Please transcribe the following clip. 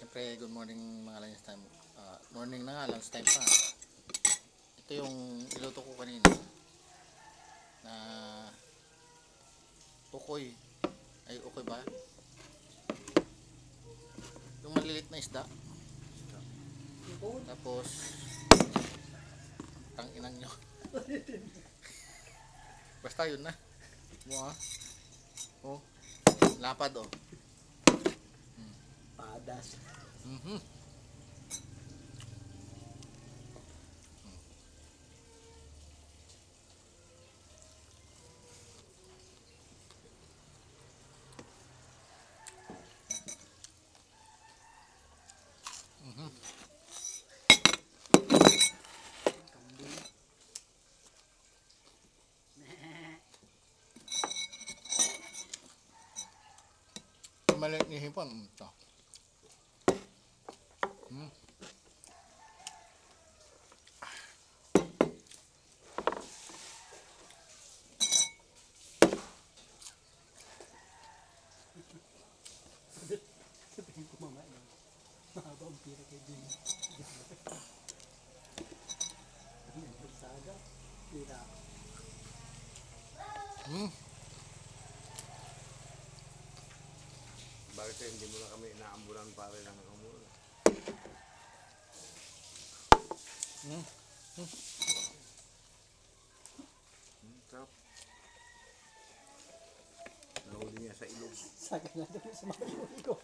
Siyempre, good morning mga lunch time. Morning na nga, lunch time pa. Ito yung niluto ko kanina na ukoy. Ay, ukoy ba? Yung malilit na isda. Tapos, tanginang nyo. Basta yun na. Mga, oh, lapad oh. Padas. Maliit ni hipon. Ito. Sabihin ko mamaya. Mahaba ang pira kay Dino. Saga. Pira. Bakit hindi mo na kami inaambulan pare ng ambulan? Sarap. Nahuli niya sa ilog. Saga na doon sa mga ko.